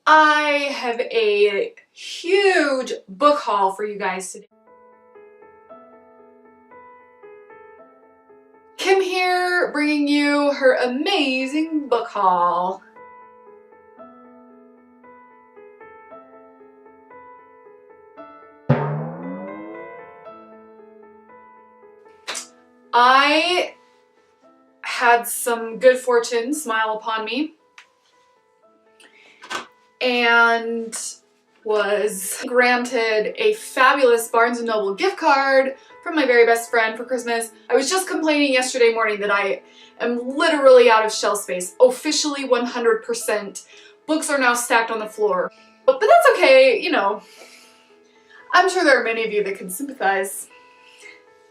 I have a huge book haul for you guys today. Kim here, bringing you her amazing book haul. I had some good fortune smile upon me and was granted a fabulous Barnes & Noble gift card from my very best friend for Christmas. I was just complaining yesterday morning that I am literally out of shelf space. Officially 100%. Books are now stacked on the floor. But that's okay, you know. I'm sure there are many of you that can sympathize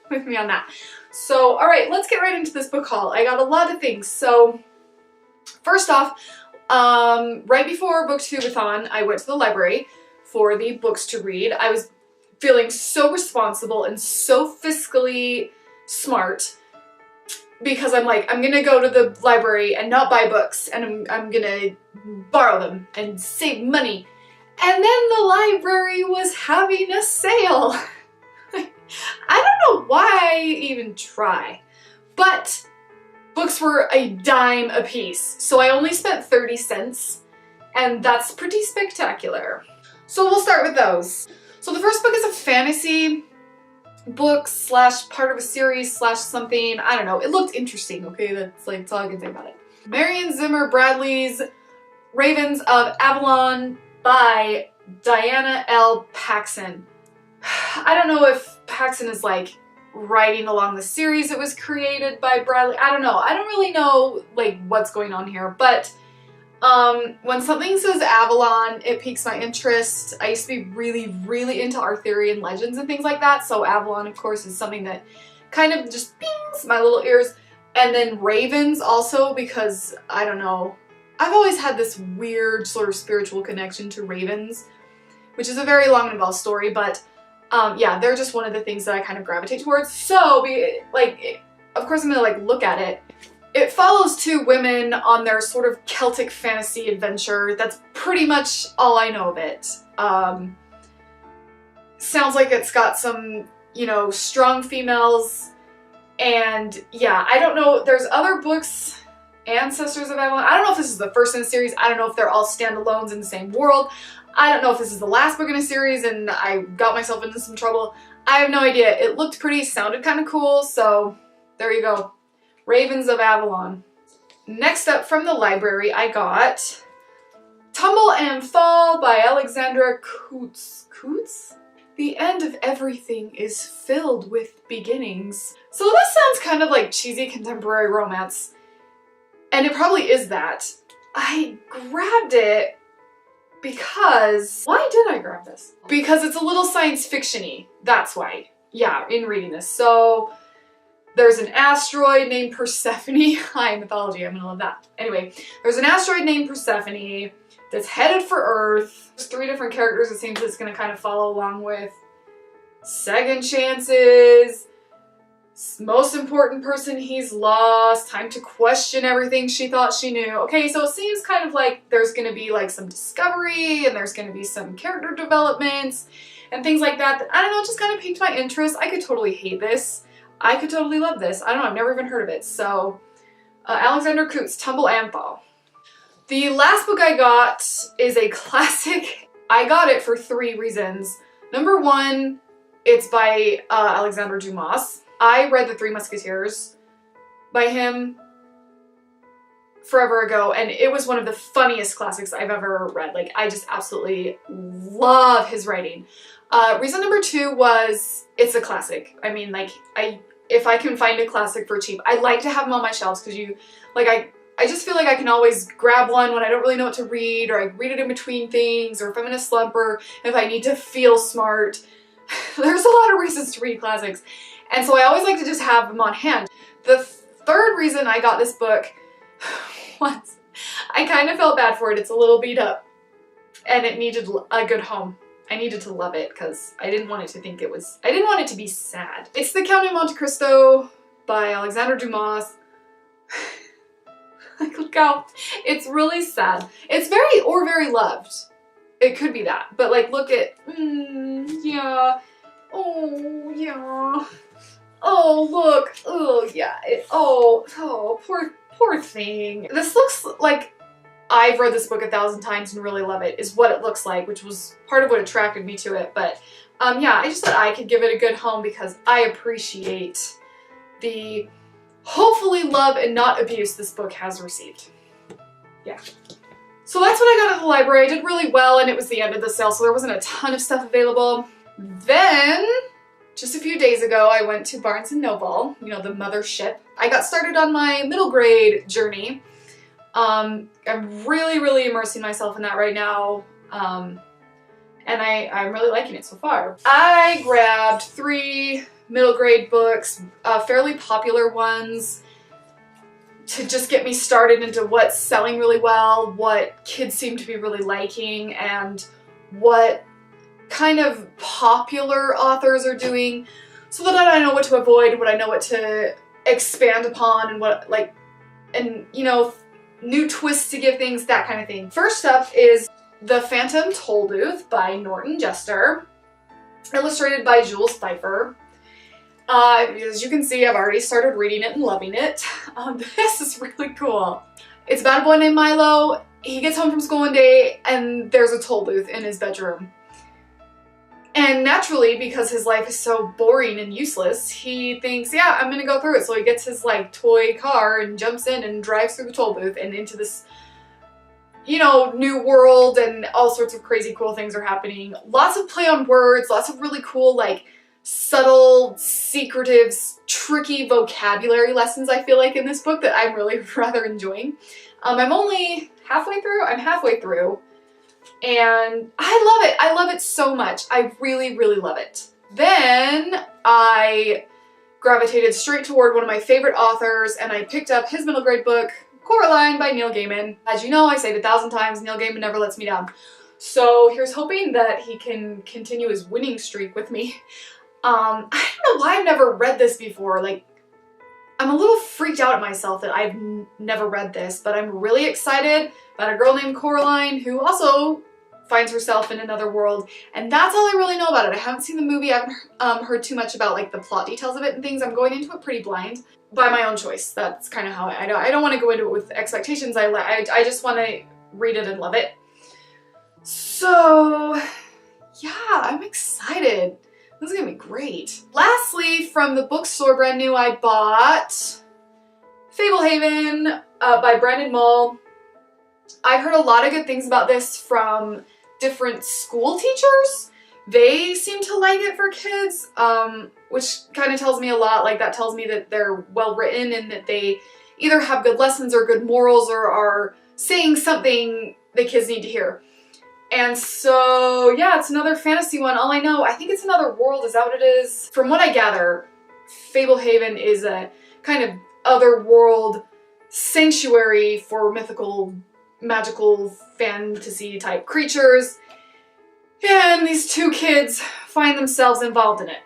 with me on that. So, alright, let's get right into this book haul. I got a lot of things. So, first off, right before Booktubeathon, I went to the library for the books to read. I was feeling so responsible and so fiscally smart because I'm like, I'm gonna go to the library and not buy books, and I'm gonna borrow them and save money. And then the library was having a sale. I don't know why I even try, but books were a dime a piece, so I only spent 30 cents, and that's pretty spectacular. So we'll start with those. So the first book is a fantasy book slash part of a series slash something, I don't know, it looked interesting, okay, that's all I can say about it. Marion Zimmer Bradley's Ravens of Avalon by Diana L. Paxson. I don't know if Paxson is like writing along the series that was created by Bradley. I don't know. I don't really know like what's going on here, but when something says Avalon, it piques my interest. I used to be really into Arthurian legends and things like that, so Avalon, of course, is something that kind of just pings my little ears. And then Ravens also, because, I don't know, I've always had this weird sort of spiritual connection to ravens, which is a very long and involved story, but yeah, they're just one of the things that I kind of gravitate towards. So, like, of course I'm gonna like look at it. It follows two women on their sort of Celtic fantasy adventure. That's pretty much all I know of it. Sounds like it's got some, you know, strong females, and yeah, I don't know, there's other books, Ancestors of Avalon. I don't know if this is the first in the series. I don't know if they're all standalones in the same world. I don't know if this is the last book in a series and I got myself into some trouble. I have no idea. It looked pretty, sounded kind of cool, so there you go. Ravens of Avalon. Next up from the library, I got Tumble and Fall by Alexandra Coutts. Coutts? The end of everything is filled with beginnings. So this sounds kind of like cheesy contemporary romance, and it probably is that. I grabbed it because, why did I grab this? Because it's a little science fiction-y, that's why. Yeah, in reading this. So, there's an asteroid named Persephone. Hi, mythology, I'm gonna love that. Anyway, there's an asteroid named Persephone that's headed for Earth. There's 3 different characters it seems it's gonna kind of follow along with. Second chances. Most important person he's lost, time to question everything she thought she knew. Okay, so it seems kind of like there's gonna be like some discovery and there's gonna be some character developments and things like that. I don't know, it just kind of piqued my interest. I could totally hate this. I could totally love this. I don't know, I've never even heard of it. So, Alexandra Coutts, Tumble and Fall. The last book I got is a classic. I got it for 3 reasons. Number 1, it's by Alexandre Dumas. I read The Three Musketeers by him forever ago, and it was one of the funniest classics I've ever read. Like, I just absolutely love his writing. Reason number 2 was it's a classic. I mean, like, if I can find a classic for cheap, I like to have them on my shelves because I just feel like I can always grab one when I don't really know what to read, or I read it in between things, or if I'm in a slump, or if I need to feel smart. There's a lot of reasons to read classics. And so I always like to just have them on hand. The third reason I got this book was I kind of felt bad for it. It's a little beat up and it needed a good home. I needed to love it because I didn't want it to think it was, I didn't want it to be sad. It's The Count of Monte Cristo by Alexandre Dumas. Like, look how, it's really sad. It's very loved. It could be that, but like, look at, yeah. Oh, yeah. Oh, look. Oh, yeah. Poor thing. This looks like I've read this book 1,000 times and really love it, is what it looks like, which was part of what attracted me to it. But yeah, I just thought I could give it a good home because I appreciate the hopefully love and not abuse this book has received. Yeah. So that's what I got at the library. I did really well, and it was the end of the sale, so there wasn't a ton of stuff available. Then, just a few days ago, I went to Barnes & Noble, you know, the mothership. I got started on my middle grade journey. I'm really immersing myself in that right now, and I'm really liking it so far. I grabbed 3 middle grade books, fairly popular ones, to just get me started into what's selling really well, what kids seem to be really liking, and what kind of popular authors are doing, so that I know what to avoid, what I know what to expand upon, and what, like, and, you know, new twists to give things, that kind of thing. First up is The Phantom Tollbooth by Norton Jester, illustrated by Jules Pfeiffer. As you can see, I've already started reading it and loving it. This is really cool. It's about a boy named Milo. He gets home from school one day and there's a toll booth in his bedroom. And naturally, because his life is so boring and useless, he thinks, yeah, I'm gonna go through it. So he gets his like toy car and jumps in and drives through the toll booth and into this, you know, new world, and all sorts of crazy cool things are happening. Lots of play on words, lots of really cool, like, subtle, secretive, tricky vocabulary lessons, I feel like, in this book that I'm really rather enjoying. I'm only halfway through. I'm halfway through. And I love it. I love it so much. I really love it. Then I gravitated straight toward one of my favorite authors, and I picked up his middle grade book, Coraline by Neil Gaiman. As you know, I say it 1,000 times, Neil Gaiman never lets me down. So here's hoping that he can continue his winning streak with me. I don't know why I've never read this before. Like, I'm a little freaked out at myself that I've never read this, but I'm really excited about a girl named Coraline who also finds herself in another world, and that's all I really know about it. I haven't seen the movie. I haven't heard too much about like the plot details of it and things. I'm going into it pretty blind by my own choice. That's kind of how I don't want to go into it with expectations. I just want to read it and love it. So yeah, I'm excited. This is gonna be great. Lastly, from the bookstore, brand new, I bought Fablehaven by Brandon Mull. I've heard a lot of good things about this from different school teachers. They seem to like it for kids, which kind of tells me a lot. Like, that tells me that they're well written and that they either have good lessons or good morals or are saying something the kids need to hear. And so, yeah, it's another fantasy one. All I know, I think it's another world. Is that what it is? From what I gather, Fablehaven is a kind of otherworld sanctuary for mythical, magical, fantasy type creatures. And these 2 kids find themselves involved in it.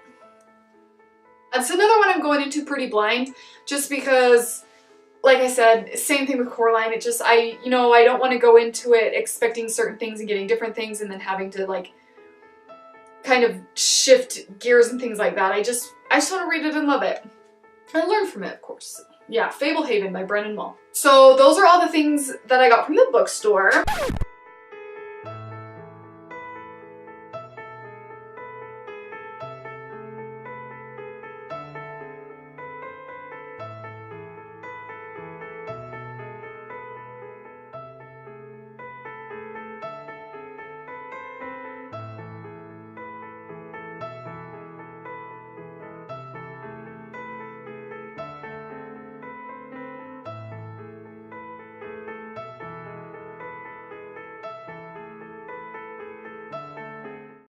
That's another one I'm going into pretty blind, just because, like I said, same thing with Coraline. It just, I don't want to go into it expecting certain things and getting different things and then having to, like, kind of shift gears and things like that. I just want to read it and love it. And learn from it, of course. Yeah, Fablehaven by Brandon Mull. So those are all the things that I got from the bookstore.